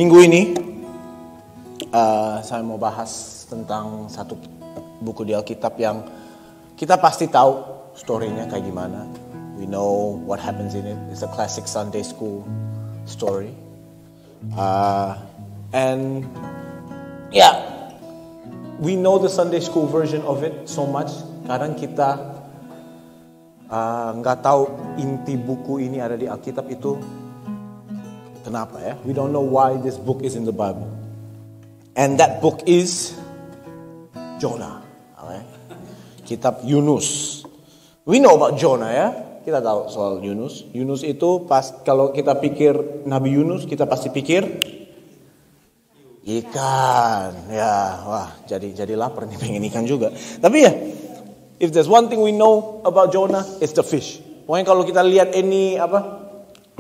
Minggu ini saya mau bahas tentang satu buku di Alkitab yang kita pasti tahu story-nya kayak gimana. We know what happens in it. It's a classic Sunday school story. And yeah, we know the Sunday school version of it so much. Kadang kita nggak tahu inti buku ini ada di Alkitab itu kenapa ya? We don't know why this book is in the Bible. And that book is Jonah. Okay? Kitab Yunus. We know about Jonah ya. Kita tahu soal Yunus. Yunus itu kalau kita pikir Nabi Yunus, kita pasti pikir ikan. Ya, wah, jadi lapar nih, pengen ikan juga. Tapi ya, if there's one thing we know about Jonah, it's the fish. Pokoknya kalau kita lihat ini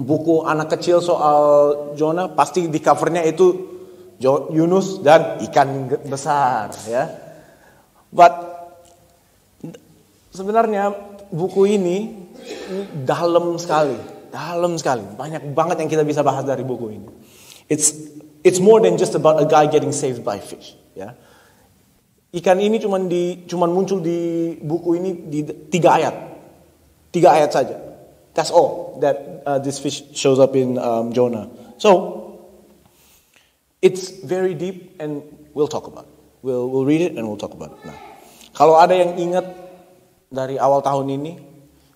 buku anak kecil soal Jonah, pasti di covernya itu Yunus dan ikan besar ya. But sebenarnya buku ini dalam sekali. Banyak banget yang kita bisa bahas dari buku ini. It's more than just about a guy getting saved by fish ya. Ikan ini cuman muncul di buku ini di 3 ayat. 3 ayat saja. That's all that this fish shows up in Jonah. So it's very deep and we'll talk about it. We'll read it and we'll talk about it. Nah, kalau ada yang ingat dari awal tahun ini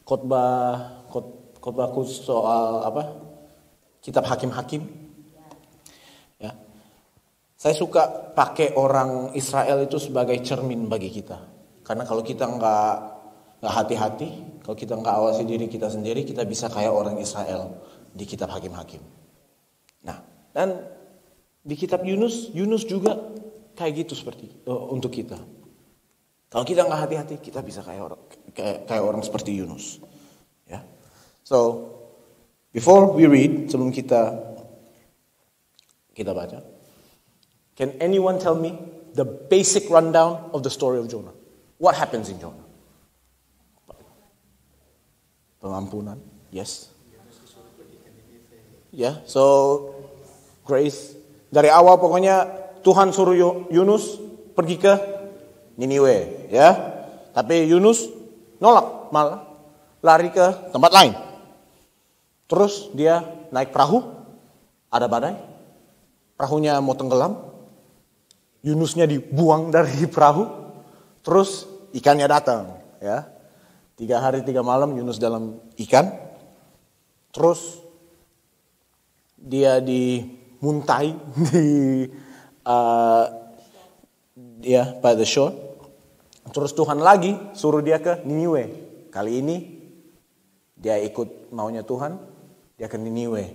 khotbahku soal kitab Hakim-Hakim. Ya. Saya suka pakai orang Israel itu sebagai cermin bagi kita. Karena kalau kita nggak hati-hati, kalau kita nggak awasi diri kita sendiri, kita bisa kayak orang Israel di kitab Hakim-Hakim. Nah, dan di kitab Yunus juga kayak gitu seperti untuk kita. Kalau kita nggak hati-hati, kita bisa kayak orang seperti Yunus. Ya. So, before we read, sebelum kita baca, can anyone tell me the basic rundown of the story of Jonah? What happens in Jonah? Pengampunan, yes. Ya, so Grace dari awal pokoknya Tuhan suruh Yunus pergi ke Niniwe, ya. Tapi Yunus nolak, malah lari ke tempat lain. Terus dia naik perahu, ada badai, perahunya mau tenggelam, Yunusnya dibuang dari perahu, terus ikannya datang, ya. 3 hari 3 malam Yunus dalam ikan, terus dia dimuntai by the shore. Terus Tuhan lagi suruh dia ke Niniwe. Kali ini dia ikut maunya Tuhan, dia ke Niniwe.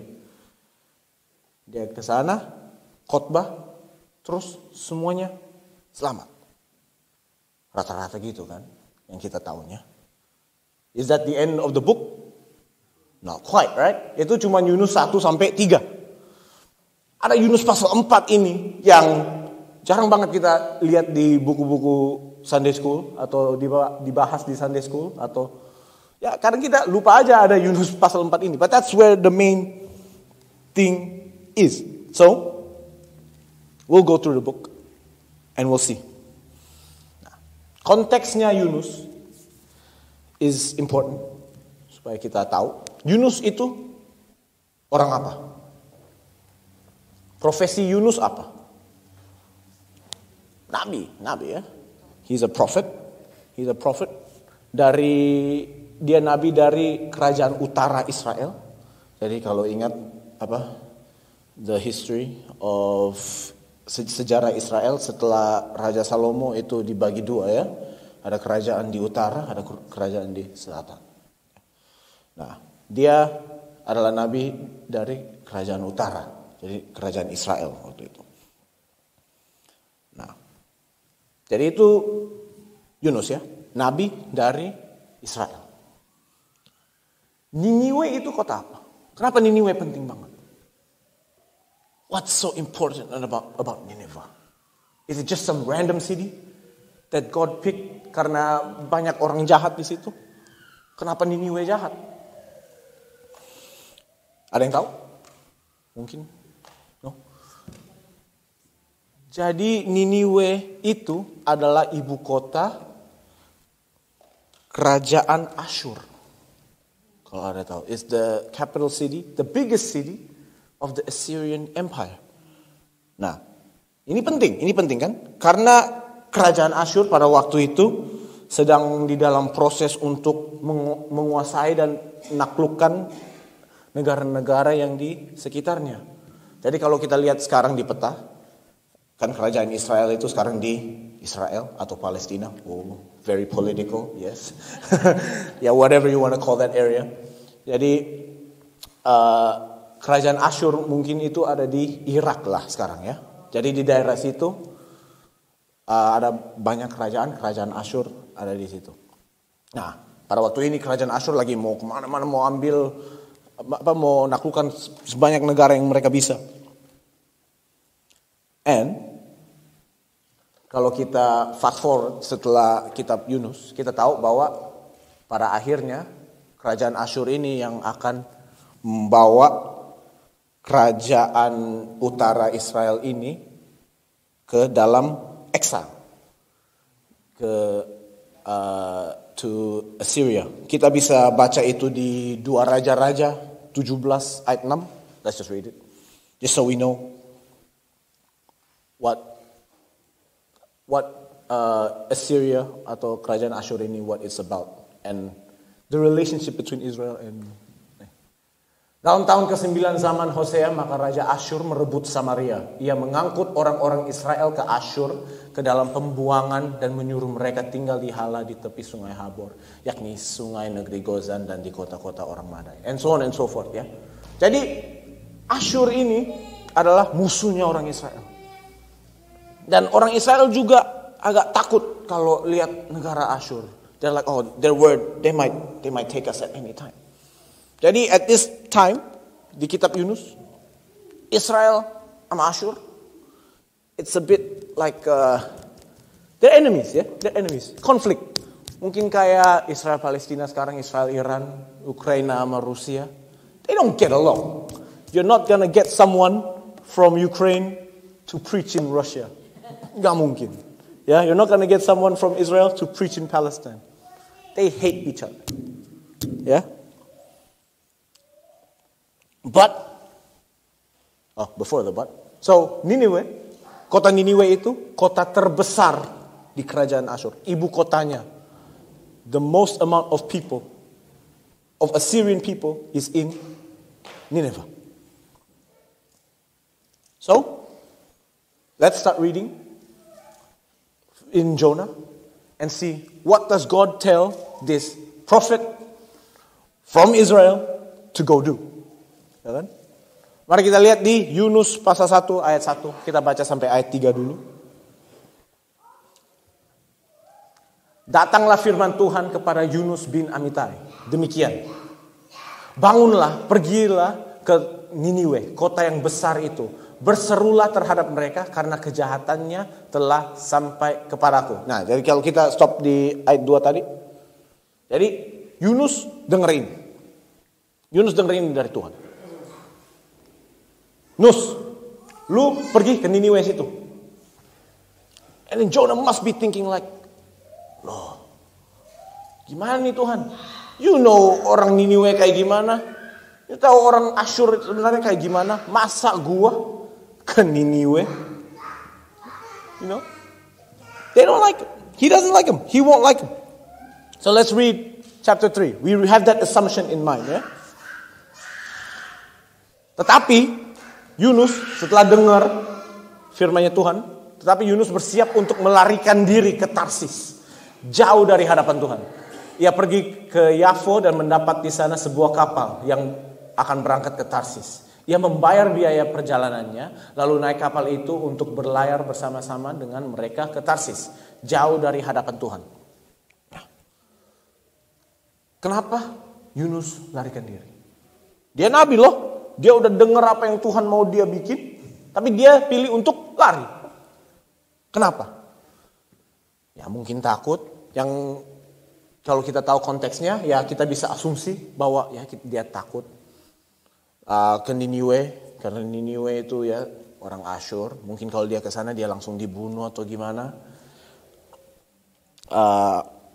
Dia ke sana, khotbah, terus semuanya selamat. Rata-rata gitu kan, yang kita tahunya. Is that the end of the book? Not quite, right? Itu cuma Yunus 1 sampai 3. Ada Yunus pasal 4 ini yang jarang banget kita lihat di buku-buku Sunday School atau dibahas di Sunday School atau ya kadang kita lupa aja ada Yunus pasal 4 ini. But that's where the main thing is. So, we'll go through the book and we'll see. Nah, konteksnya Yunus is important supaya kita tahu. Yunus itu orang apa? Profesi Yunus apa? Nabi ya. He's a prophet. Dia nabi dari kerajaan utara Israel. Jadi kalau ingat the history of sejarah Israel setelah Raja Salomo itu dibagi 2 ya. Ada kerajaan di utara, ada kerajaan di selatan. Nah, dia adalah nabi dari kerajaan utara. Jadi kerajaan Israel waktu itu. Nah, jadi itu Yunus ya, nabi dari Israel. Niniwe itu kota apa? Kenapa Niniwe penting banget? What's so important about Nineveh? Is it just some random city that God picked karena banyak orang jahat di situ? Kenapa Niniwe jahat? Ada yang tahu? Mungkin? No? Jadi Niniwe itu adalah ibu kota kerajaan Asyur. Kalau ada tahu, it's the capital city, the biggest city of the Assyrian Empire. Nah, ini penting kan? Karena kerajaan Asyur pada waktu itu sedang di dalam proses untuk menguasai dan menaklukkan negara-negara yang di sekitarnya. Jadi kalau kita lihat sekarang di peta, kan kerajaan Israel itu sekarang di Israel atau Palestina. Oh, very political, yes. Yeah, whatever you want to call that area. Jadi kerajaan Asyur mungkin itu ada di Irak lah sekarang ya. Jadi di daerah situ ada banyak kerajaan Asyur ada di situ. Nah, pada waktu ini kerajaan Asyur lagi mau kemana-mana, mau ambil mau naklukkan sebanyak negara yang mereka bisa. And kalau kita fast forward setelah kitab Yunus, kita tahu bahwa pada akhirnya kerajaan Asyur ini yang akan membawa kerajaan utara Israel ini ke dalam exile, to Assyria. Kita bisa baca itu di 2 Raja-Raja 17 ayat 6. Let's just read it. Just so we know what Assyria atau kerajaan Asyur ini what it's about and the relationship between Israel and dalam tahun ke-9 zaman Hosea, maka Raja Asyur merebut Samaria. Ia mengangkut orang-orang Israel ke Asyur ke dalam pembuangan dan menyuruh mereka tinggal di hala di tepi sungai Habor, yakni sungai negeri Gozan dan di kota-kota orang Madai. And so on and so forth ya. Jadi Asyur ini adalah musuhnya orang Israel. Dan orang Israel juga agak takut kalau lihat negara Asyur. They're like, oh, their word, they might take us at any time. Jadi at this time di kitab Yunus, Israel sama Asyur, it's a bit like they're enemies ya, they're enemies, konflik. Mungkin kayak Israel Palestina sekarang, Israel Iran, Ukraina sama Rusia. They don't get along. You're not gonna get someone from Ukraine to preach in Russia. Gak mungkin. Yeah, you're not gonna get someone from Israel to preach in Palestine. They hate each other. Yeah. But, before the but. So, Niniwe, kota Niniwe itu kota terbesar di kerajaan Asyur. Ibu kotanya. The most amount of people, of Assyrian people is in Nineveh. So, let's start reading in Jonah and see what does God tell this prophet from Israel to go do. Ya kan? Mari kita lihat di Yunus pasal 1 ayat 1. Kita baca sampai ayat 3 dulu. Datanglah firman Tuhan kepada Yunus bin Amitai. Demikian. Bangunlah, pergilah ke Niniwe, kota yang besar itu. Berserulah terhadap mereka karena kejahatannya telah sampai kepadaku. Nah, jadi kalau kita stop di ayat 2 tadi. Jadi Yunus dengerin. Yunus dengerin dari Tuhan. Nus, lu pergi ke Niniwe situ. And then Jonah must be thinking like, loh, gimana nih Tuhan? You know orang Niniwe kayak gimana? You tahu orang Asyur sebenarnya kayak gimana? Masa gua ke Niniwe? You know? They don't like him. He doesn't like him. He won't like him. So let's read chapter 3. We have that assumption in mind, ya. Tetapi Yunus setelah dengar firman-Nya Tuhan, tetapi Yunus bersiap untuk melarikan diri ke Tarsis, jauh dari hadapan Tuhan. Ia pergi ke Yafo dan mendapat di sana sebuah kapal yang akan berangkat ke Tarsis. Ia membayar biaya perjalanannya, lalu naik kapal itu untuk berlayar bersama-sama dengan mereka ke Tarsis, jauh dari hadapan Tuhan. Kenapa Yunus larikan diri? Dia nabi loh. Dia udah dengar apa yang Tuhan mau dia bikin, tapi dia pilih untuk lari. Kenapa? Ya mungkin takut. Yang kalau kita tahu konteksnya, ya kita bisa asumsi bahwa ya dia takut ke Niniwe, karena Niniwe itu ya orang Asyur. Mungkin kalau dia ke sana dia langsung dibunuh atau gimana.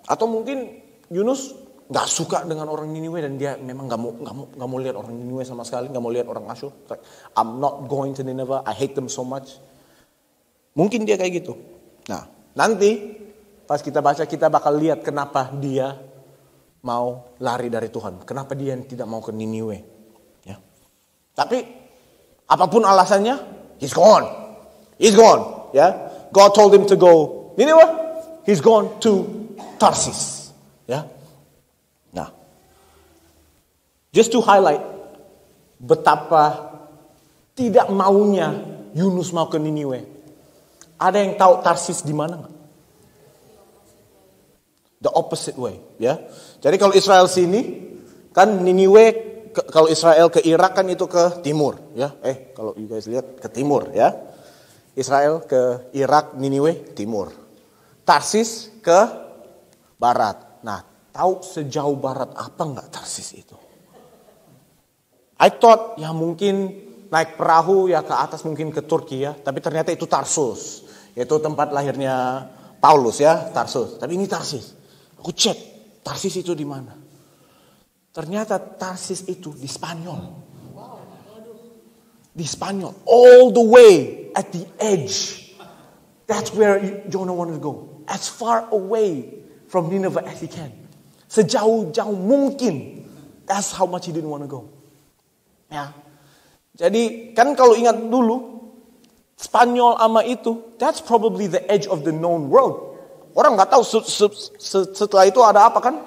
Atau mungkin Yunus nggak suka dengan orang Niniwe dan dia memang nggak mau lihat orang Niniwe sama sekali, nggak mau lihat orang Asyur. Like, I'm not going to Nineveh, I hate them so much. Mungkin dia kayak gitu. Nah, nanti pas kita baca kita bakal lihat kenapa dia mau lari dari Tuhan, kenapa dia tidak mau ke Niniwe. Ya. Tapi apapun alasannya, he's gone. Ya, God told him to go Nineveh, he's gone to Tarsis. Ya. Nah, just to highlight betapa tidak maunya Yunus mau ke Niniwe. Ada yang tahu Tarsis di mana nggak? The opposite way, ya. Jadi kalau Israel sini, kan Niniwe, kalau Israel ke Irak kan itu ke timur, ya. Kalau you guys lihat ke timur, ya. Israel ke Irak, Niniwe timur. Tarsis ke barat. Nah, tahu sejauh barat apa nggak Tarsis itu? I thought ya mungkin naik perahu ya ke atas mungkin ke Turki ya, tapi ternyata itu Tarsus, yaitu tempat lahirnya Paulus ya, Tarsus. Tapi ini Tarsis. Aku cek, Tarsis itu di mana? Ternyata Tarsis itu di Spanyol. Di Spanyol, all the way at the edge. That's where Jonah wanted to go. As far away from Nineveh as he can. Sejauh-jauh mungkin. That's how much he didn't want to go. Ya. Jadi kan kalau ingat dulu, Spanyol ama itu, that's probably the edge of the known world. Orang nggak tahu setelah itu ada apa kan?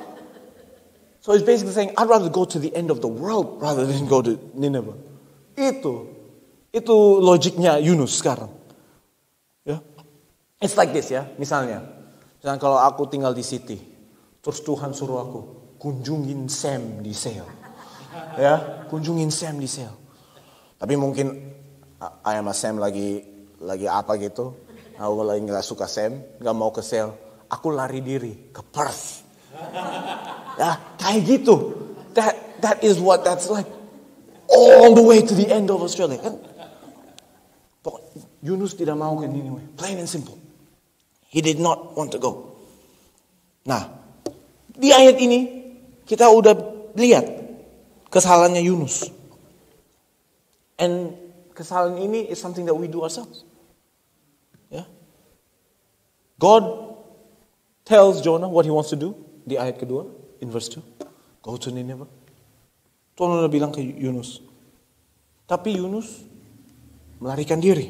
So it's basically saying, I'd rather go to the end of the world rather than go to Nineveh. Itu logiknya Yunus sekarang. Ya, it's like this ya. Misalnya kalau aku tinggal di city, terus Tuhan suruh aku kunjungin Sam di sale, ya, kunjungin Sam di sale. Tapi mungkin ayam Sam lagi apa gitu. Aku lagi gak suka Sam, gak mau ke sale. Aku lari diri ke Perth. Ya, kayak gitu. That is what that's like. All the way to the end of Australia. Kan? Yunus tidak mau ke Niniwe. Plain and simple. He did not want to go. Nah, di ayat ini kita udah lihat kesalahannya Yunus. And kesalahan ini is something that we do ourselves. Ya. God tells Jonah what he wants to do di ayat kedua, in verse 2. Go to Nineveh. Tuhan udah bilang ke Yunus. Tapi Yunus melarikan diri.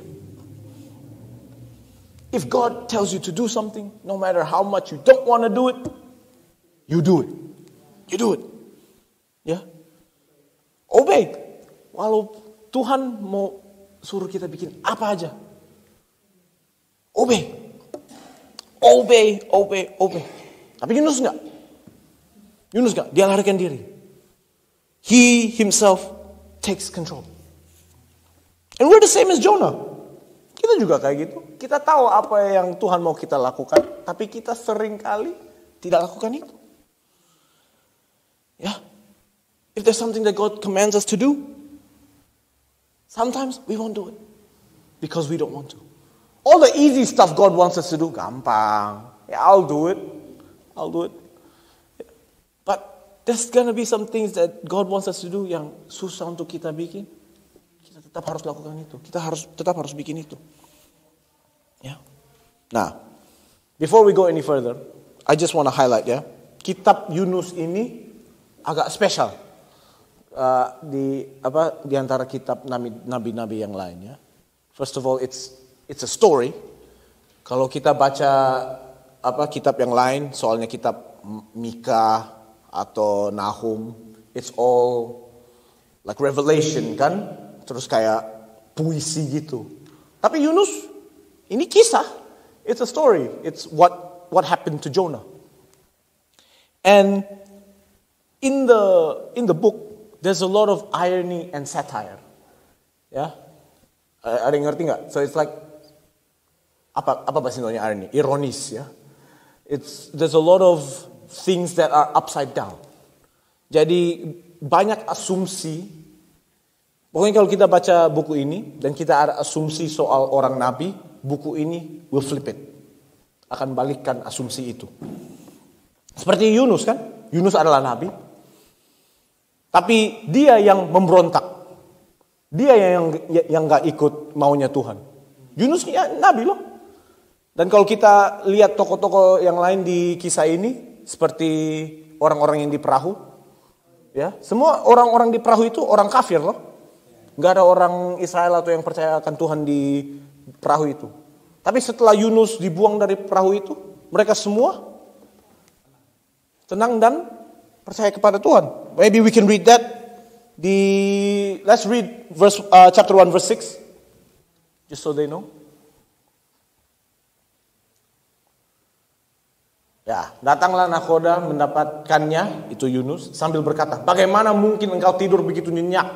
If God tells you to do something, no matter how much you don't want to do it, you do it. You do it. Ya. Obey. Walau Tuhan mau suruh kita bikin apa aja. Obey. Tapi Yunus enggak. Dia larikan diri. He himself takes control. And we're the same as Jonah. Kita juga kayak gitu. Kita tahu apa yang Tuhan mau kita lakukan, tapi kita sering kali tidak lakukan itu. Ya. If there's something that God commands us to do, sometimes we won't do it because we don't want to. All the easy stuff God wants us to do, gampang. Yeah, I'll do it. But there's gonna be some things that God wants us to do yang susah untuk kita bikin. Kita tetap harus lakukan itu. Kita tetap harus bikin itu. Ya. Nah, before we go any further, I just want to highlight ya, kitab Yunus ini agak spesial di antara kitab nabi-nabi yang lain ya. First of all, it's a story. Kalau kita baca kitab yang lain, soalnya kitab Mika atau Nahum, it's all like revelation kan, terus kayak puisi gitu. Tapi Yunus ini kisah, it's a story. It's what happened to Jonah. And in the book, there's a lot of irony and satire. Ya, ada yang ngerti nggak? So it's like apa bahasa Indonesia irony? Ironis ya. There's a lot of things that are upside down. Jadi banyak asumsi Pokoknya kalau kita baca buku ini dan kita ada asumsi soal orang nabi, buku ini will flip it. Akan balikkan asumsi itu. Seperti Yunus kan? Yunus adalah nabi. Tapi dia yang memberontak. Dia yang gak ikut maunya Tuhan. Yunus ya nabi loh. Dan kalau kita lihat tokoh-tokoh yang lain di kisah ini, seperti orang-orang yang di perahu, ya, semua orang-orang di perahu itu orang kafir loh. Gak ada orang Israel atau yang percaya akan Tuhan di perahu itu. Tapi setelah Yunus dibuang dari perahu itu, mereka semua tenang dan percaya kepada Tuhan. Maybe we can read that. Let's read chapter 1 verse 6. Just so they know. Ya, datanglah nakhoda mendapatkannya, itu Yunus, sambil berkata, bagaimana mungkin engkau tidur begitu nyenyak?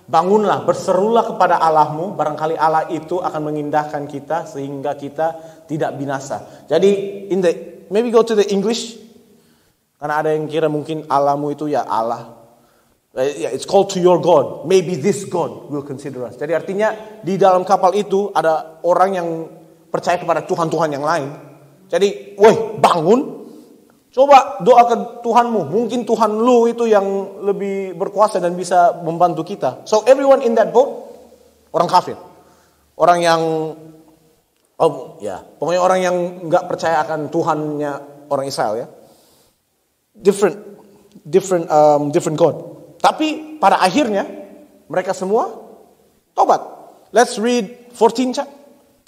Bangunlah, berserulah kepada Allahmu, barangkali Allah itu akan mengindahkan kita sehingga kita tidak binasa. Jadi, maybe go to the English, karena ada yang kira mungkin Allahmu itu ya Allah. It's called to your God. Maybe this God will consider us. Jadi artinya di dalam kapal itu ada orang yang percaya kepada Tuhan-Tuhan yang lain. Jadi, woi bangun. Coba doa ke Tuhanmu. Mungkin Tuhan lu itu yang lebih berkuasa dan bisa membantu kita. So everyone in that boat, orang kafir. Orang yang, pokoknya orang yang gak percaya akan Tuhannya orang Israel ya. Different God. Tapi pada akhirnya, mereka semua tobat. Let's read 14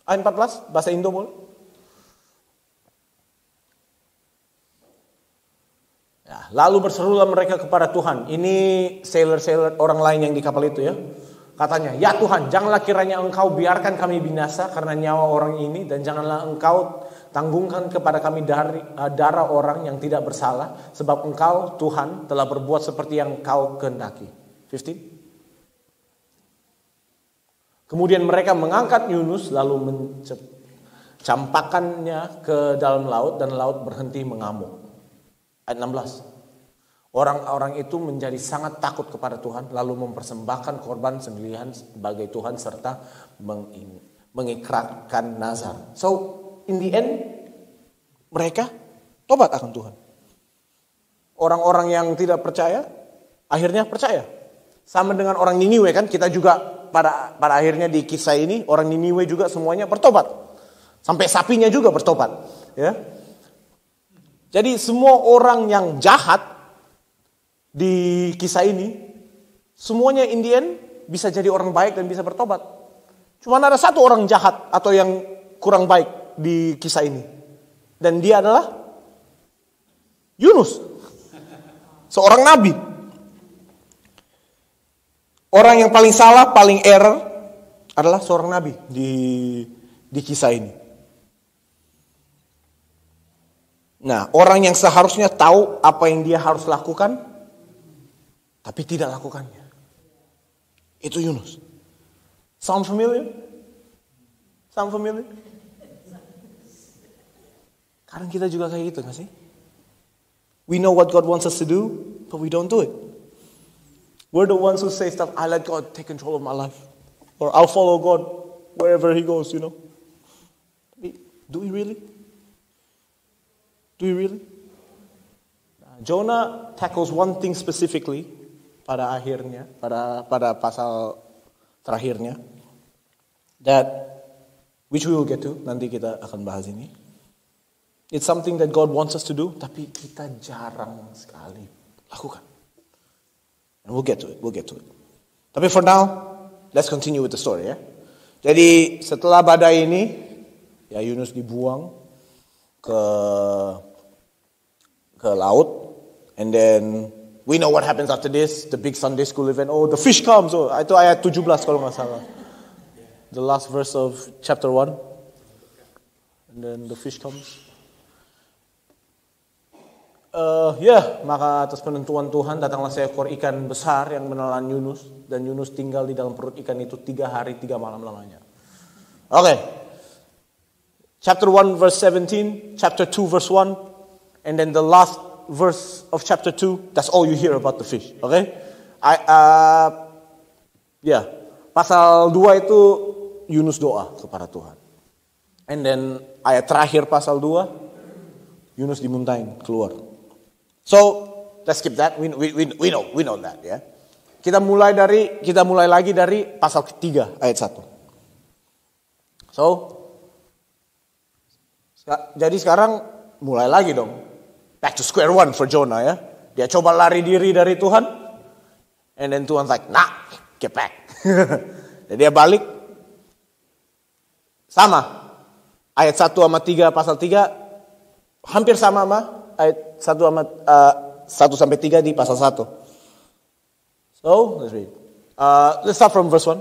ayat 14, bahasa Indo boleh? Lalu berserulah mereka kepada Tuhan. Ini sailor-sailor orang lain yang di kapal itu ya. Katanya, ya Tuhan, janganlah kiranya engkau biarkan kami binasa karena nyawa orang ini. Dan janganlah engkau tanggungkan kepada kami darah orang yang tidak bersalah. Sebab engkau, Tuhan, telah berbuat seperti yang kau kehendaki. 15. Kemudian mereka mengangkat Yunus lalu mencampakkannya ke dalam laut. Dan laut berhenti mengamuk. Ayat 16. Orang-orang itu menjadi sangat takut kepada Tuhan, lalu mempersembahkan korban sembelihan bagi Tuhan serta mengikrarkan nazar. So, in the end, mereka tobat akan Tuhan. Orang-orang yang tidak percaya, akhirnya percaya. Sama dengan orang Niniwe kan, kita juga pada akhirnya di kisah ini, orang Niniwe juga semuanya bertobat. Sampai sapinya juga bertobat. Ya. Jadi semua orang yang jahat, di kisah ini, semuanya in the end bisa jadi orang baik dan bisa bertobat. Cuma ada satu orang jahat atau yang kurang baik di kisah ini. Dan dia adalah Yunus. Seorang nabi. Orang yang paling salah, paling error adalah seorang nabi di kisah ini. Nah, orang yang seharusnya tahu apa yang dia harus lakukan, tapi tidak lakukannya. Itu Yunus. Sound familiar? Sound familiar? Kadang kita juga kayak gitu gak sih? We know what God wants us to do, but we don't do it. We're the ones who say stuff, I let God take control of my life. Or I'll follow God wherever He goes, you know. Do we really? Do we really? Jonah tackles one thing specifically pada akhirnya, pada pasal terakhirnya, that which we will get to, nanti kita akan bahas ini. It's something that God wants us to do, tapi kita jarang sekali lakukan. And we'll get to it. Tapi for now, let's continue with the story ya. Jadi setelah badai ini, ya Yunus dibuang ke laut, and then we know what happens after this, the big Sunday school event. Oh, the fish comes. Oh, itu ayat 17 kalau nggak salah. The last verse of chapter 1. And then the fish comes. Maka atas penentuan Tuhan datanglah seekor ikan besar yang menelan Yunus. Dan Yunus tinggal di dalam perut ikan itu 3 hari 3 malam lamanya. Okay. Chapter 1 verse 17. Chapter 2 verse 1. And then the last verse of chapter 2, that's all you hear about the fish, okay? Ya, pasal 2 itu Yunus doa kepada Tuhan. And then ayat terakhir pasal 2, Yunus dimuntahin keluar. So, let's skip that. We know that ya. Kita mulai lagi dari pasal ketiga ayat 1. So, jadi sekarang mulai lagi dong. Back to square one for Jonah ya. Dia coba lari diri dari Tuhan. And then Tuhan's like, nah, get back. Jadi dia balik. Sama. Ayat 1 sama 3 pasal 3. Hampir sama ayat 1 sampai 3 di pasal 1. So, let's read. Let's start from verse 1.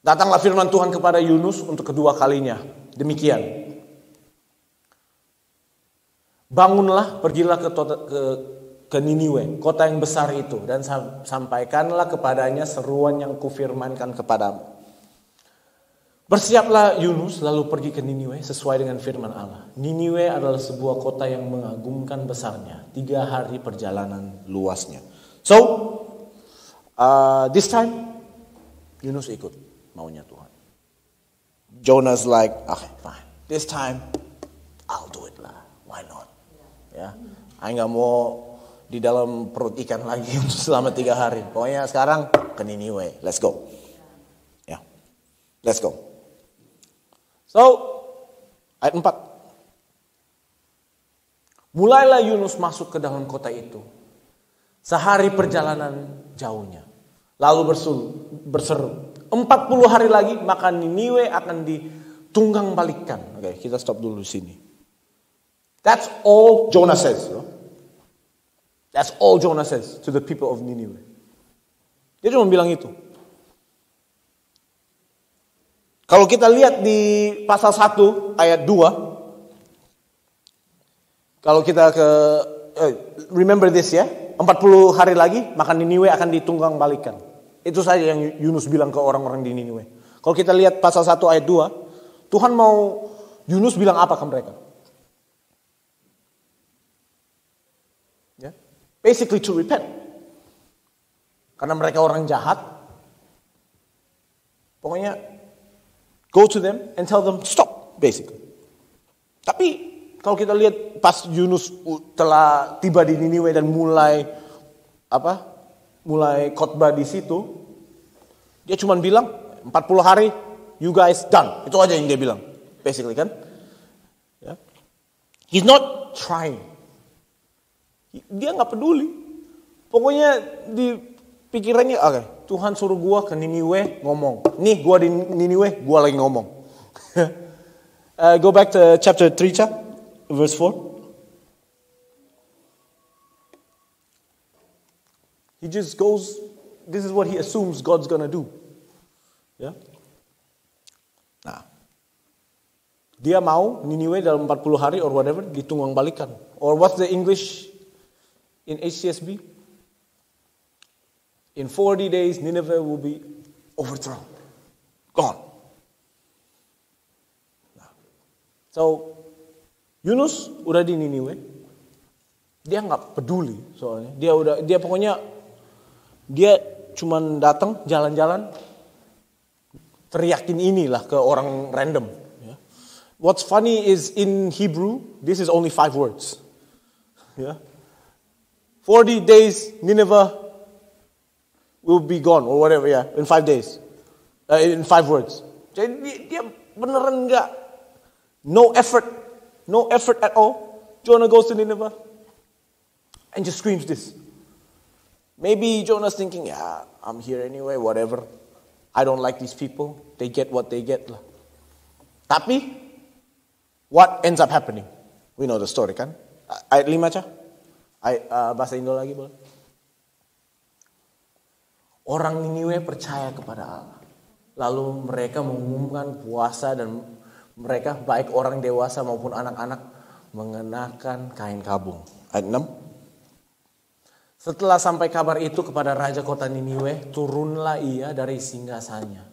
Datanglah firman Tuhan kepada Yunus untuk kedua kalinya. Demikian. Bangunlah, pergilah ke Niniwe, kota yang besar itu, dan sampaikanlah kepadanya seruan yang kufirmankan kepadamu. Bersiaplah Yunus lalu pergi ke Niniwe sesuai dengan firman Allah. Niniwe adalah sebuah kota yang mengagumkan besarnya, 3 hari perjalanan luasnya. So, this time Yunus ikut maunya Tuhan. Jonah's like, okay, fine. This time, I'll do it lah. Why not? Ya, I nggak mau di dalam perut ikan lagi selama 3 hari. Pokoknya sekarang ke Niniwe. Let's go. Ya, let's go. So, ayat 4. Mulailah Yunus masuk ke dalam kota itu. Sehari perjalanan jauhnya. Lalu berseru. 40 hari lagi maka Niniwe akan ditunggang balikkan. Oke, kita stop dulu di sini. That's all Jonah says. That's all Jonah says to the people of Nineveh. Dia cuma bilang itu. Kalau kita lihat di pasal 1 ayat 2. Kalau kita remember this ya. 40 hari lagi maka Niniwe akan ditunggang balikan. Itu saja yang Yunus bilang ke orang-orang di Niniwe. Kalau kita lihat pasal 1 ayat 2, Tuhan mau Yunus bilang apa ke mereka? Ya. Basically to repent. Karena mereka orang jahat. Pokoknya go to them and tell them stop basically. Tapi kalau kita lihat pas Yunus telah tiba di Niniwe dan mulai khotbah di situ, dia cuma bilang 40 hari, you guys done. Itu aja yang dia bilang, basically kan. Ya. He's not trying. Dia nggak peduli. Pokoknya di pikirannya, okay, Tuhan suruh gua ke Niniwe ngomong. Nih gua di Niniwe, gua lagi ngomong. Go back to chapter 3, verse 4. He just goes, this is what he assumes God's gonna do. Ya. Nah. Dia mau Niniwe dalam 40 hari or whatever ditunggang balikan. Or what's the English in HCSB? In 40 days Nineveh will be overthrown. Gone. Nah. So, Yunus udah di Niniwe. Dia nggak peduli soalnya. Dia pokoknya dia cuman datang jalan-jalan teriakin inilah ke orang random. Ya. What's funny is in Hebrew, this is only 5 words. Ya. 40 days Nineveh will be gone or whatever ya, in 5 days. In 5 words. Jadi dia beneran enggak, no effort at all. Jonah goes to Nineveh and just screams this. Maybe Jonah's thinking, yeah, I'm here anyway, whatever. I don't like these people. They get what they get lah. Tapi, what ends up happening? We know the story kan? Ayat 5 aja. Bahasa Indo lagi boleh. Orang Niniwe percaya kepada Allah. Lalu mereka mengumumkan puasa dan mereka baik orang dewasa maupun anak-anak mengenakan kain kabung. Ayat 6. Setelah sampai kabar itu kepada raja kota Niniwe, turunlah ia dari singgasananya.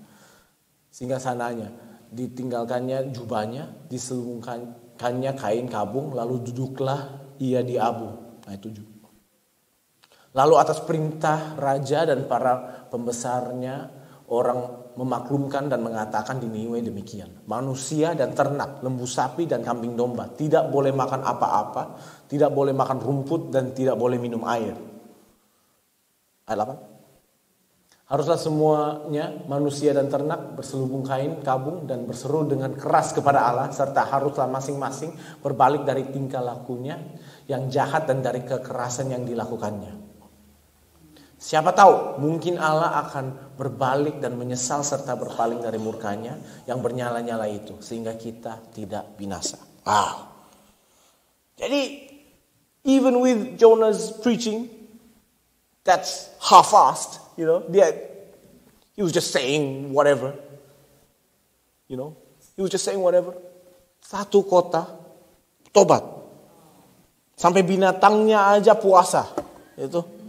Ditinggalkannya jubahnya, diselubungkannya kain kabung, lalu duduklah ia di abu. Ayat 7. Lalu atas perintah raja dan para pembesarnya, orang memaklumkan dan mengatakan di Niniwe demikian. Manusia dan ternak, lembu sapi dan kambing domba tidak boleh makan apa-apa, tidak boleh makan rumput dan tidak boleh minum air. Ayat 8. Haruslah semuanya manusia dan ternak berselubung kain kabung dan berseru dengan keras kepada Allah, serta haruslah masing-masing berbalik dari tingkah lakunya yang jahat dan dari kekerasan yang dilakukannya. Siapa tahu mungkin Allah akan berbalik dan menyesal serta berpaling dari murkanya yang bernyala-nyala itu sehingga kita tidak binasa. Wow. Jadi even with Jonah's preaching that's half-assed, he was just saying whatever. He was just saying whatever. Satu kota tobat. Sampai binatangnya aja puasa. Itu.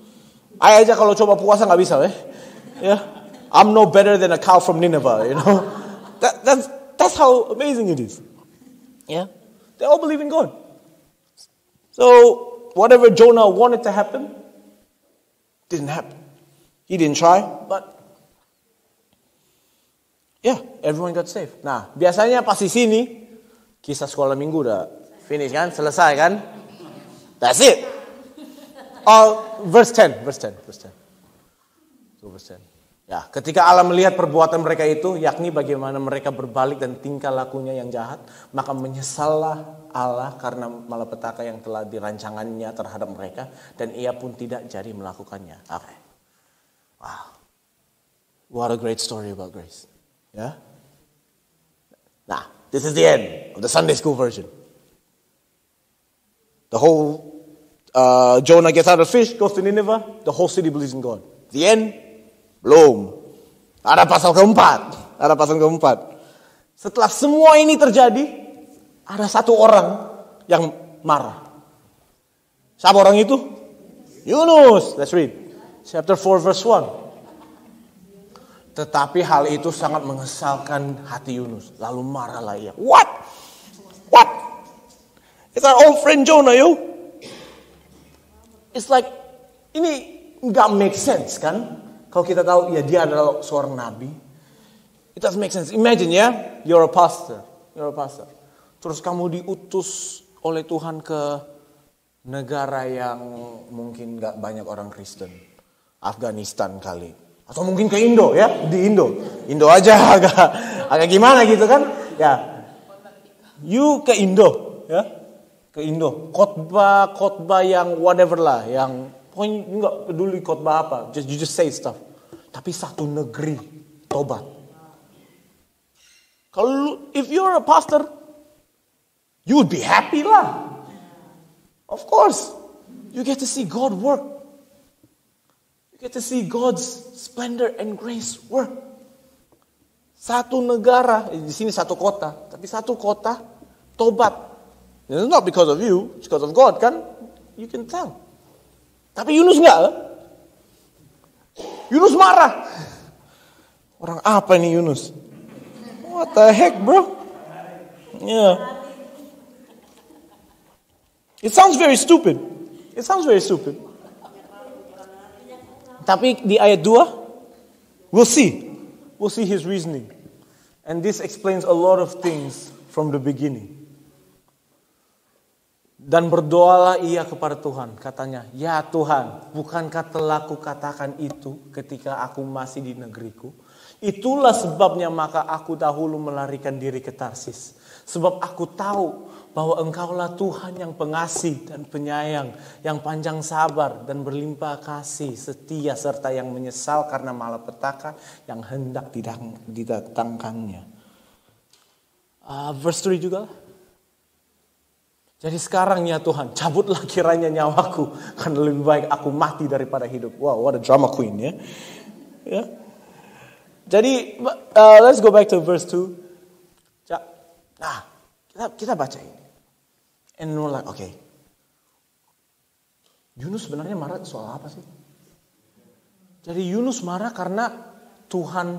Ayah aja kalau coba puasa nggak bisa, I'm no better than a cow from Nineveh, That's how amazing it is. Yeah. They all believe in God. So whatever Jonah wanted to happen didn't happen. He didn't try, but everyone got saved. Nah, biasanya pas di sini kisah sekolah minggu udah finish kan, selesai kan? That's it. Verse 10. So verse 10. Ya, ketika Allah melihat perbuatan mereka itu, yakni bagaimana mereka berbalik dan tingkah lakunya yang jahat, maka menyesallah Allah karena malapetaka yang telah dirancangannya terhadap mereka, dan ia pun tidak jadi melakukannya. Okay. Wow. What a great story about grace. Yeah? Nah, this is the end of the Sunday school version. The whole Jonah gets out of the fish, goes to Nineveh, the whole city believes in God. The end? Belum. Ada pasal keempat. Setelah semua ini terjadi, ada satu orang yang marah. Siapa orang itu? Yunus. Let's read. Chapter 4 verse 1. Tetapi hal itu sangat mengesalkan hati Yunus. Lalu marahlah ia. What? It's our old friend Jonah, yo. It's like, ini nggak make sense kan? Kalau kita tahu ya dia adalah seorang nabi. It doesn't make sense. Imagine you're a pastor. Terus kamu diutus oleh Tuhan ke negara yang mungkin nggak banyak orang Kristen. Afghanistan kali. Atau mungkin ke Indo di Indo. Indo aja agak gimana gitu kan? Ya. You ke Indo, Ke Indo. Khotbah yang whatever lah, yang pokoknya enggak peduli khotbah apa, you just say stuff. Tapi satu negeri tobat. Kalau if you're a pastor, you would be happy lah. Of course. You get to see God work. You get to see God's splendor and grace work. Satu negara, di sini satu kota, tapi satu kota tobat. It's not because of you, it's because of God kan? You can tell. Tapi Yunus enggak. Yunus marah. Orang apa ini Yunus? What the heck, bro? Yeah. It sounds very stupid. Tapi di ayat 2, we'll see his reasoning. And this explains a lot of things from the beginning. Dan berdoalah ia kepada Tuhan, katanya, ya Tuhan, bukankah telah kukatakan itu ketika aku masih di negeriku? Itulah sebabnya maka aku dahulu melarikan diri ke Tarsis. Sebab aku tahu bahwa Engkaulah Tuhan yang pengasih dan penyayang, yang panjang sabar dan berlimpah kasih, setia serta yang menyesal karena malapetaka yang hendak didatangkannya. Verse 3 juga. Jadi sekarang ya Tuhan, cabutlah kiranya nyawaku, karena lebih baik aku mati daripada hidup. Wow, what a drama queen ya. Yeah. Jadi let's go back to verse 2. Nah, kita baca ini. And we're like, okay. Yunus sebenarnya marah soal apa sih? Jadi Yunus marah karena Tuhan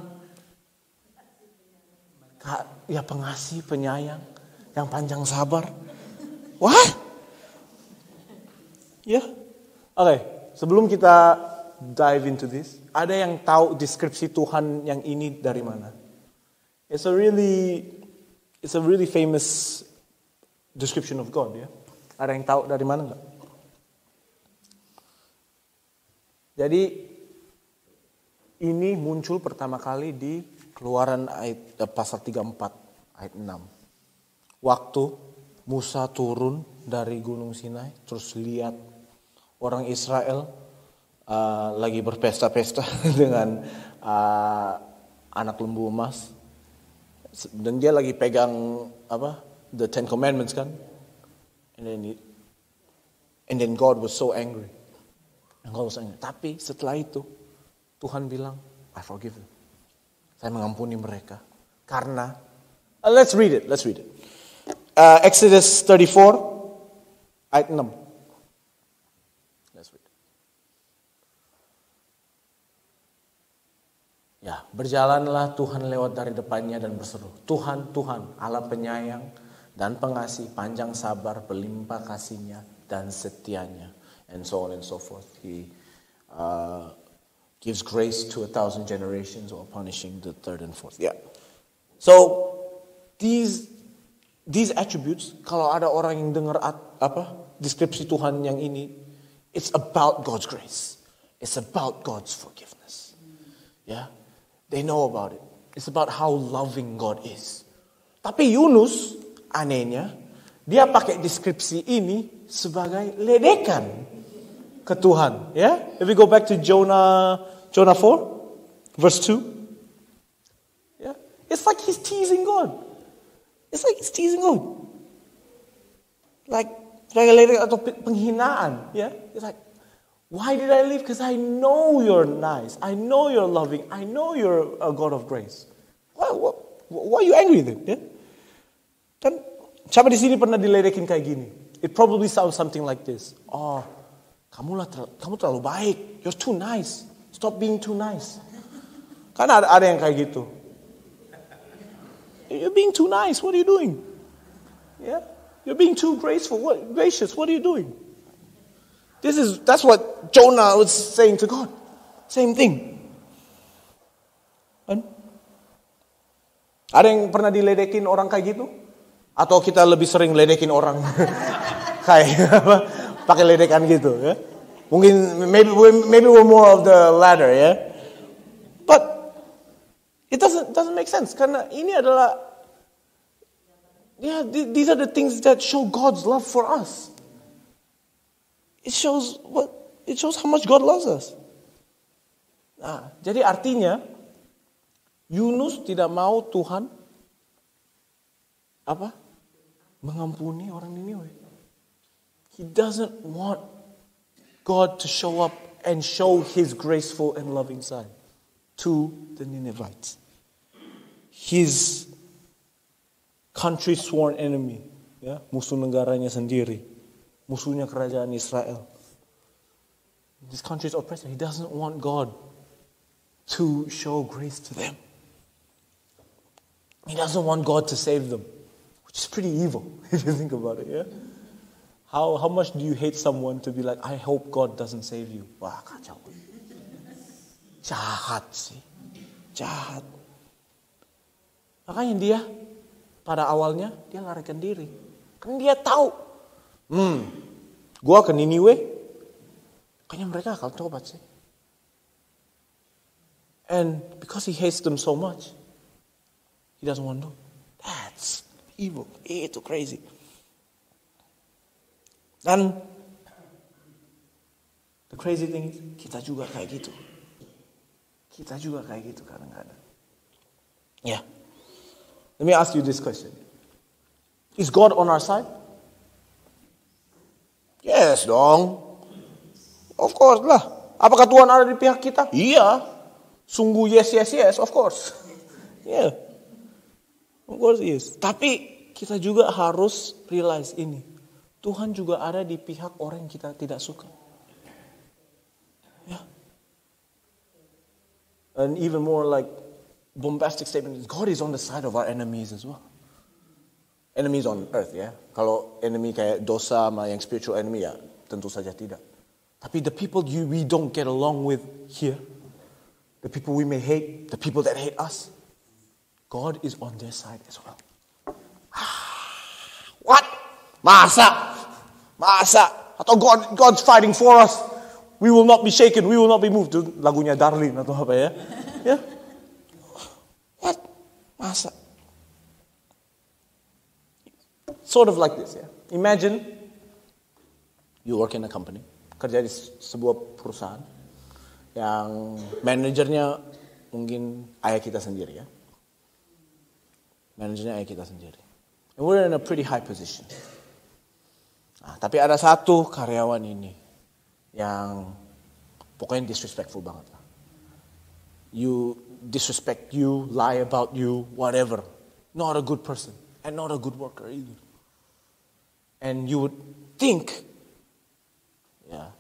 ya pengasih, penyayang, yang panjang sabar. What? Ya. Yeah. Okay. sebelum kita dive into this, ada yang tahu deskripsi Tuhan yang ini dari mana? It's a really famous description of God, ya. Ada yang tahu dari mana enggak? Jadi ini muncul pertama kali di Keluaran pasal 34 ayat 6. Waktu Musa turun dari Gunung Sinai, terus lihat orang Israel lagi berpesta-pesta dengan anak lembu emas, dan dia lagi pegang the Ten Commandments kan, and then God was so angry. Tapi setelah itu Tuhan bilang, I forgive them. Saya mengampuni mereka karena let's read it. Exodus 34 ayat 6. Let's read. Ya, berjalanlah Tuhan lewat dari depannya dan berseru, Tuhan, Tuhan, Allah penyayang dan pengasih, panjang sabar, berlimpah kasihnya dan setianya, and so on and so forth. He gives grace to 1,000 generations while punishing the third and fourth. Yeah. So these attributes, kalau ada orang yang dengar deskripsi Tuhan yang ini, it's about God's grace. It's about God's forgiveness. Yeah. They know about it. It's about how loving God is. Tapi Yunus, anehnya, dia pakai deskripsi ini sebagai ledekan ke Tuhan. Yeah? If we go back to Jonah 4, verse 2. Yeah? It's like he's teasing God. Like ledekan atau penghinaan. Yeah? It's like, why did I leave? Because I know you're nice. I know you're loving. I know you're a God of grace. Why are you angry then? Yeah? Dan siapa di sini pernah diledekin kayak gini? It probably sounds something like this. Oh, kamu terlalu baik. You're too nice. Stop being too nice. Kan ada yang kayak gitu. You're being too nice. What are you doing? Yeah, you're being too graceful. Gracious. What are you doing? That's what Jonah was saying to God. Same thing. Kan? Ada yang pernah diledekin orang kayak gitu? Atau kita lebih sering ledekin orang kayak pakai ledekan gitu, ya? Mungkin maybe we're more of the latter, ya. But it doesn't make sense karena ini adalah these are the things that show God's love for us. It shows how much God loves us. Nah, jadi artinya Yunus tidak mau Tuhan mengampuni orang Niniwe. He doesn't want God to show up and show his graceful and loving side to the Ninevites. His country sworn enemy, ya, musuh negaranya sendiri, musuhnya kerajaan Israel. This country's oppressor. He doesn't want God to show grace to them. He doesn't want God to save them, which is pretty evil if you think about it. Yeah. How much do you hate someone to be like, I hope God doesn't save you? Wah, kacau. Jahat sih. Jahat. Makanya dia pada awalnya dia larikan diri. Kan dia tahu. Gua ke Niniwe, kayaknya mereka akan tobat sih. And because he hates them so much, he doesn't want to. That's evil. Itu crazy. Dan the crazy thing is, kita juga kayak gitu. Kita juga kayak gitu kadang-kadang. Yeah. Let me ask you this question. Is God on our side? Yes dong. Of course lah. Apakah Tuhan ada di pihak kita? Iya. Sungguh yes, of course. Yeah. Of course yes. Tapi kita juga harus realize ini. Tuhan juga ada di pihak orang yang kita tidak suka. Yeah. And even more like bombastic statement is God is on the side of our enemies as well. Enemies on earth, ya. Kalau enemy kayak dosa sama yang spiritual enemy, ya tentu saja tidak. Tapi the people we don't get along with here, the people we may hate, the people that hate us, God is on their side as well. What? Masa? Atau God's fighting for us. We will not be shaken, we will not be moved. Itu lagunya Darlene atau apa ya? Ya. What? Masa? Sort of like this ya. Imagine you work in a company, kerja di sebuah perusahaan yang manajernya mungkin ayah kita sendiri ya. Manajernya ayah kita sendiri. And we're in a pretty high position. Nah, tapi ada satu karyawan ini yang pokoknya disrespectful banget lah. You disrespect you, lie about you, whatever. Not a good person and not a good worker either. And you would think, ya,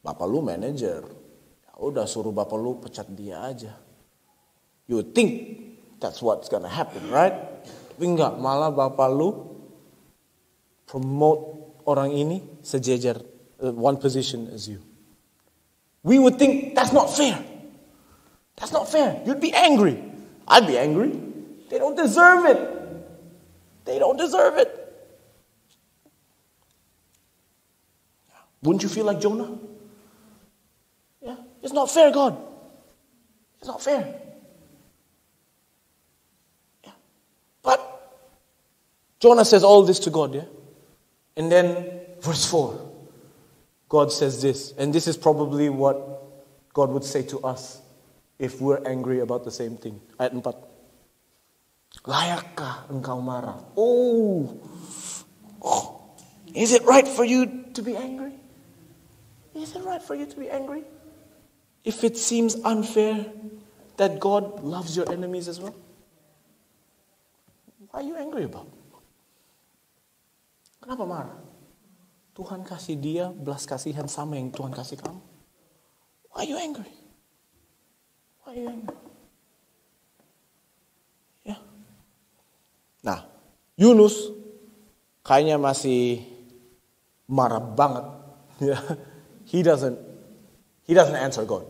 bapak lu manager, ya udah suruh bapak lu pecat dia aja. You would think that's what's gonna happen, right? Tapi enggak, malah bapak lu promote orang ini sejajar one position as you. We would think that's not fair. That's not fair. You'd be angry. I'd be angry. They don't deserve it. They don't deserve it. Wouldn't you feel like Jonah? Yeah, it's not fair, God. It's not fair. Yeah. But Jonah says all this to God, yeah? And then verse 4, God says this, and this is probably what God would say to us if we're angry about the same thing. Ayat 4. Layakkah engkau marah? Oh, is it right for you to be angry? Is it right for you to be angry? If it seems unfair that God loves your enemies as well? What are you angry about? Kenapa marah? Tuhan kasih dia belas kasihan sama yang Tuhan kasih kamu. Why are you angry? Why are you angry? Ya. Nah, Yunus kayaknya masih marah banget. Ya. He doesn't answer God.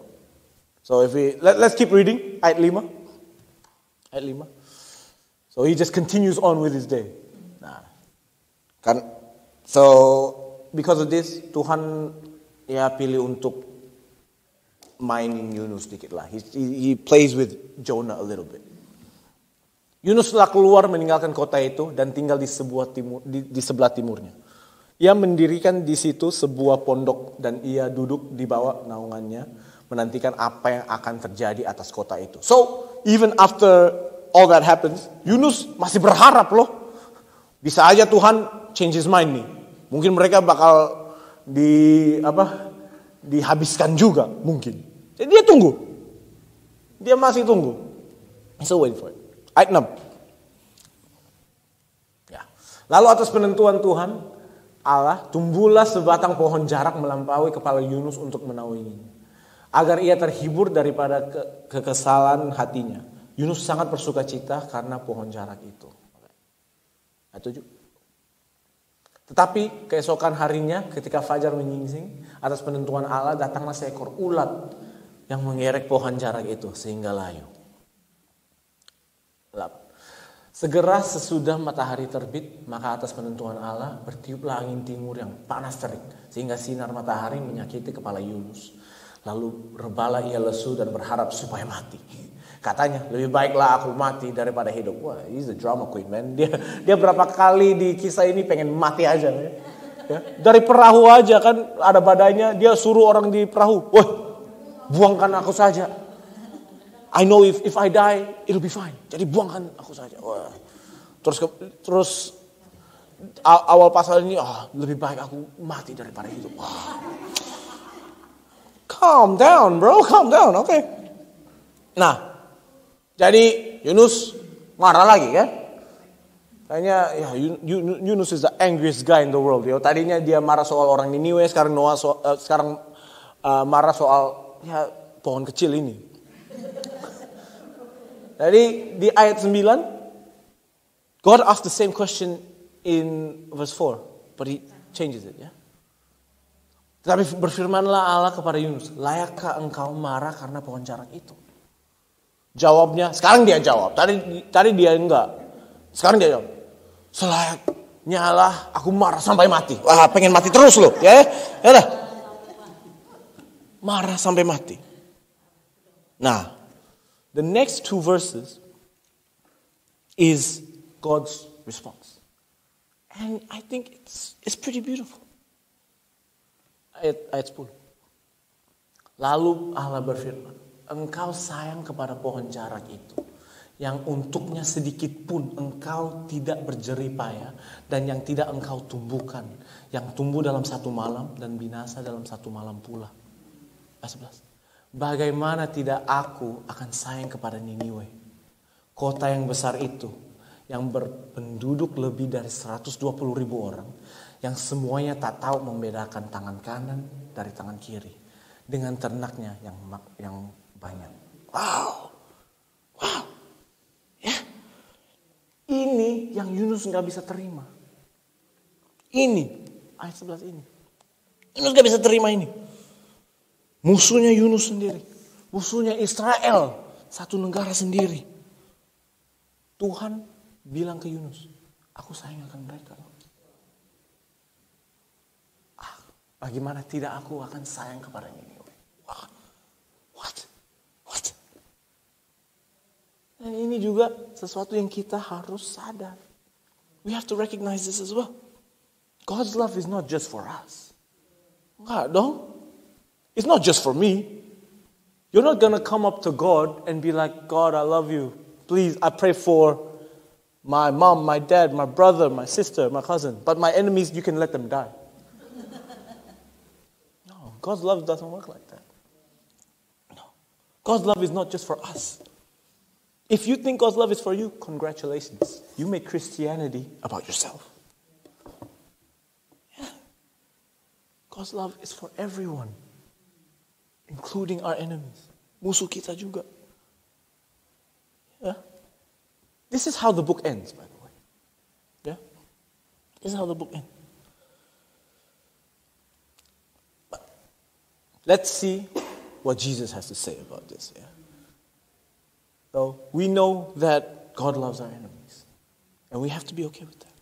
So if let's keep reading ayat 5. Ayat 5. So he just continues on with his day. Nah. So because of this, Tuhan ya pilih untuk mainin Yunus dikit lah. He plays with Jonah a little bit. Yunus telah keluar meninggalkan kota itu dan tinggal di sebelah timurnya. Ia mendirikan di situ sebuah pondok dan ia duduk di bawah naungannya menantikan apa yang akan terjadi atas kota itu. So even after all that happens, Yunus masih berharap loh. Bisa aja Tuhan change his mind nih. Mungkin mereka bakal dihabiskan juga mungkin. Jadi dia tunggu. Dia masih tunggu. So wait for it. Ayat 6. Ya. Lalu atas penentuan Tuhan Allah, tumbuhlah sebatang pohon jarak melampaui kepala Yunus untuk menaunginya. Agar ia terhibur daripada kekesalan hatinya. Yunus sangat bersukacita karena pohon jarak itu. Ayat 7. Tetapi keesokan harinya ketika fajar menyingsing, atas penentuan Allah datanglah seekor ulat yang mengerek pohon jarak itu sehingga layu. Segera sesudah matahari terbit, maka atas penentuan Allah bertiuplah angin timur yang panas terik sehingga sinar matahari menyakiti kepala Yunus. Lalu rebalah ia lesu dan berharap supaya mati. Katanya, lebih baiklah aku mati daripada hidup. Wah, he's a drama queen, man. Dia berapa kali di kisah ini pengen mati aja. Ya. Dari perahu aja kan ada badainya, dia suruh orang di perahu. Wah, buangkan aku saja. I know if I die, it'll be fine. Jadi buangkan aku saja. Wah. Terus awal pasal ini, lebih baik aku mati daripada hidup. Wah. Calm down, bro. Calm down. Oke. Okay. Nah, jadi Yunus marah lagi kan? Kayaknya ya Yunus is the angriest guy in the world. Ya, tadinya dia marah soal orang Niniwe, sekarang marah soal ya pohon kecil ini. Jadi di ayat 9, God asked the same question in verse 4, but he changes it, ya. Tetapi berfirmanlah Allah kepada Yunus, layakkah engkau marah karena pohon jarak itu? Jawabnya, sekarang dia jawab. Tadi dia enggak. Sekarang dia jawab, selayaknya lah aku marah sampai mati. Wah, pengen mati terus loh. Ya dah. Marah sampai mati. Nah, the next 2 verses is God's response. And I think it's pretty beautiful. Ayat 10. Lalu Allah berfirman, engkau sayang kepada pohon jarak itu, yang untuknya sedikit pun engkau tidak berjerih payah, dan yang tidak engkau tumbuhkan, yang tumbuh dalam 1 malam dan binasa dalam 1 malam pula. Ayat 11. Bagaimana tidak aku akan sayang kepada Niniwe, kota yang besar itu, yang berpenduduk lebih dari 120.000 orang, yang semuanya tak tahu membedakan tangan kanan dari tangan kiri, dengan ternaknya yang banyak. Wow. Ya. Ini yang Yunus nggak bisa terima. Ini ayat 11 ini. Yunus nggak bisa terima ini. Musuhnya Yunus sendiri, musuhnya Israel, satu negara sendiri. Tuhan bilang ke Yunus, aku sayang akan mereka. Bagaimana tidak aku akan sayang kepada Niniwe? What? Dan ini juga sesuatu yang kita harus sadar. We have to recognize this as well. God's love is not just for us. Enggak dong. It's not just for me. You're not gonna come up to God and be like, God, I love you. Please, I pray for my mom, my dad, my brother, my sister, my cousin. But my enemies, you can let them die. God's love doesn't work like that. No. God's love is not just for us. If you think God's love is for you, congratulations. You make Christianity about yourself. Yeah. God's love is for everyone, including our enemies. Musuh kita juga. Yeah. This is how the book ends, by the way. Yeah. This is how the book ends. Let's see what Jesus has to say about this. Yeah? So we know that God loves our enemies. And we have to be okay with that.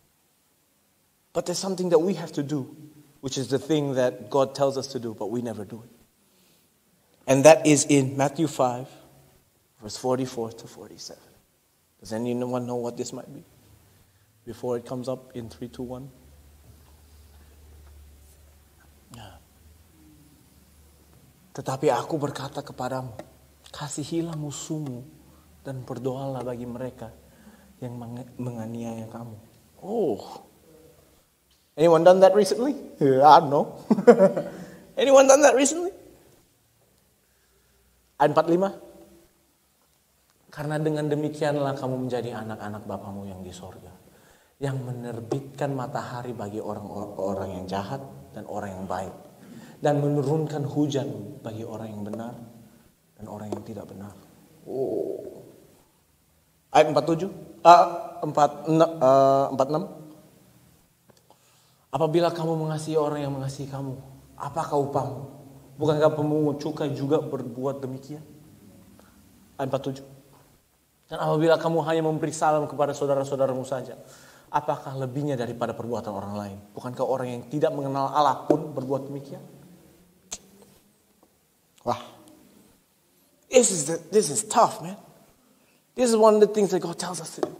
But there's something that we have to do, which is the thing that God tells us to do, but we never do it. And that is in Matthew 5, verse 44 to 47. Does anyone know what this might be? Before it comes up in 3, 2, 1. Tetapi aku berkata kepadamu, kasihilah musuhmu dan berdoalah bagi mereka yang menganiaya kamu. Oh. Anyone done that recently? I don't know. Anyone done that recently? Ayat 45. Karena dengan demikianlah kamu menjadi anak-anak Bapamu yang di sorga, yang menerbitkan matahari bagi orang-orang yang jahat dan orang yang baik, dan menurunkan hujan bagi orang yang benar dan orang yang tidak benar. Oh. Ayat 46. Apabila kamu mengasihi orang yang mengasihi kamu, apakah upahmu? Bukankah pemungut cukai juga berbuat demikian? Ayat 47. Dan apabila kamu hanya memberi salam kepada saudara-saudaramu saja, apakah lebihnya daripada perbuatan orang lain? Bukankah orang yang tidak mengenal Allah pun berbuat demikian? Wah, this is tough, man. This is one of the things that God tells us to do.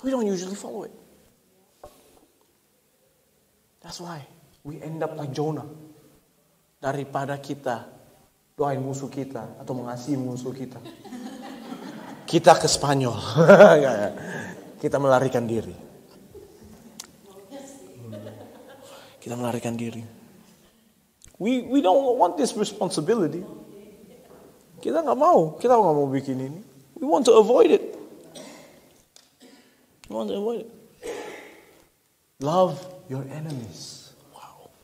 We don't usually follow it. That's why we end up like Jonah. Daripada kita doain musuh kita atau mengasihi musuh kita, kita ke Spanyol. Kita melarikan diri. Kita melarikan diri. We don't want this responsibility. Kita nggak mau bikin ini. We want to avoid it. Love your enemies. Wow.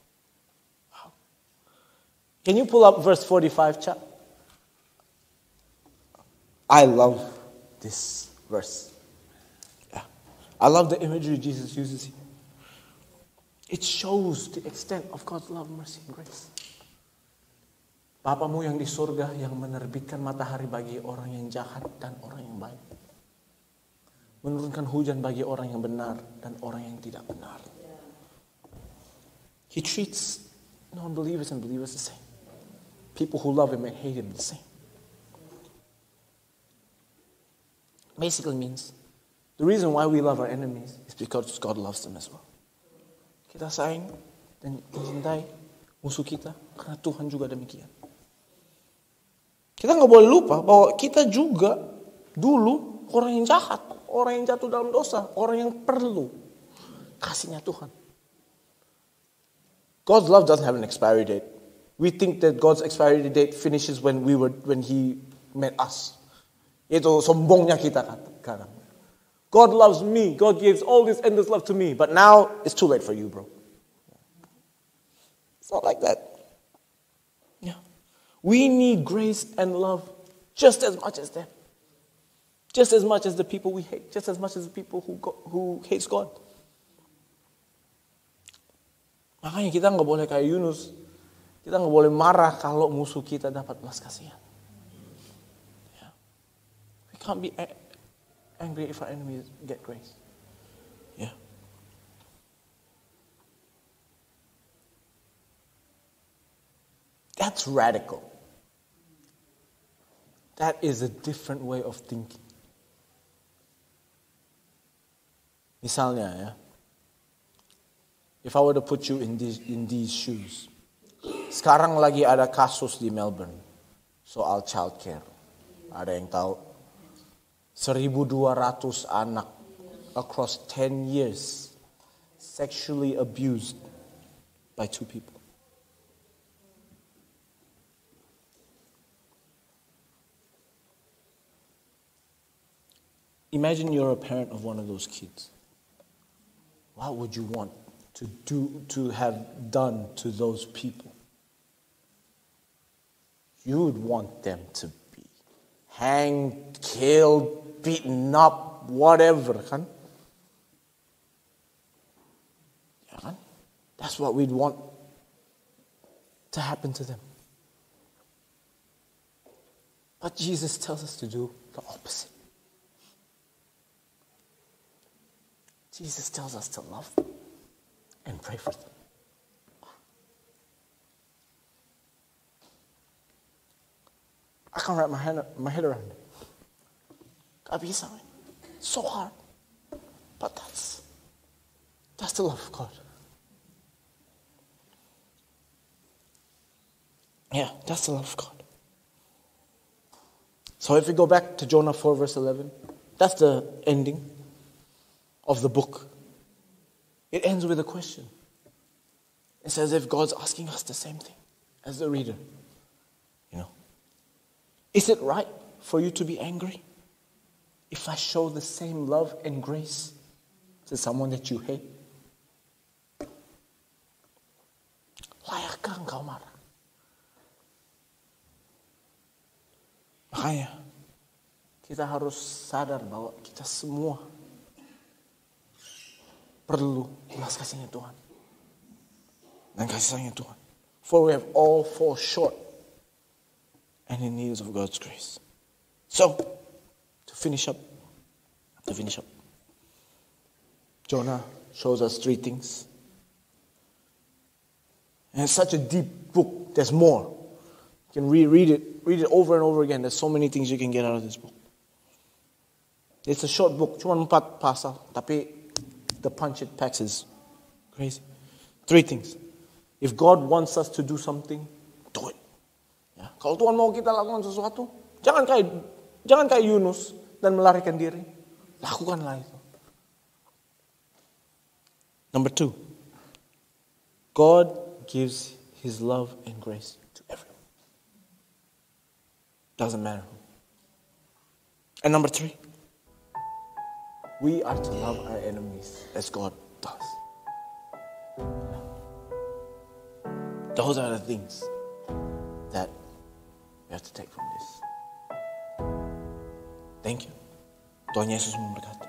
Can you pull up verse 45, chat? I love this verse. Yeah. I love the imagery Jesus uses here. It shows the extent of God's love, mercy, and grace. Bapamu yang di surga yang menerbitkan matahari bagi orang yang jahat dan orang yang baik. Menurunkan hujan bagi orang yang benar dan orang yang tidak benar. He treats non-believers and believers the same. People who love Him and hate Him the same. Basically means the reason why we love our enemies is because God loves them as well. Kita sayang dan mencintai musuh kita karena Tuhan juga demikian. Kita nggak boleh lupa bahwa kita juga dulu orang yang jahat, orang yang jatuh dalam dosa, orang yang perlu kasihnya Tuhan. God's love doesn't have an expiry date. We think that God's expiry date finishes when He met us. Itu sombongnya kita kadang. God loves me. God gives all this endless love to me. But now it's too late for you, bro. It's not like that. Yeah. We need grace and love just as much as them. Just as much as the people we hate. Just as much as the people who hates God. Makanya kita nggak boleh kayak Yunus. Kita nggak boleh marah kalau musuh kita dapat belas kasihan. Yeah. We can't be angry if our enemies get grace. Yeah. That's radical. That is a different way of thinking. Misalnya ya, if I were to put you in these shoes. Sekarang lagi ada kasus di Melbourne soal childcare. Ada yang tahu? 1,200 anak across 10 years sexually abused by 2 people. Imagine you're a parent of one of those kids. What would you want to have done to those people? You would want them to be hanged, killed, beaten up, whatever, kan? Ya kan? That's what we'd want to happen to them. But Jesus tells us to do the opposite. Jesus tells us to love them and pray for them. I can't wrap my head around it. Gak bisa, man. So hard. But that's the love of God. Yeah, that's the love of God. So if we go back to Jonah 4 verse 11, that's the ending of the book. It ends with a question. It's as if God's asking us the same thing as the reader. You know, is it right for you to be angry if I show the same love and grace to someone that you hate? Layakkah engkau marah? Makanya kita harus sadar bahwa kita semua perlu belas kasihnya Tuhan dan kasih sayangnya Tuhan. For we have all fall short and in need of God's grace. So, to finish up, Jonah shows us 3 things. And it's such a deep book. There's more. You can read it over and over again. There's so many things you can get out of this book. It's a short book, cuma 4 pasal, tapi the punch it packs is crazy. 3 things. If God wants us to do something, do it. Ya, kalau Tuhan mau kita lakukan sesuatu, jangan kayak Yunus dan melarikan diri. Lakukanlah itu. Number 2. God gives His love and grace to everyone. Doesn't matter who. And number 3. We are to love our enemies as God does. Those are the things that we have to take from this. Thank you. Tuhan Yesus memberkati.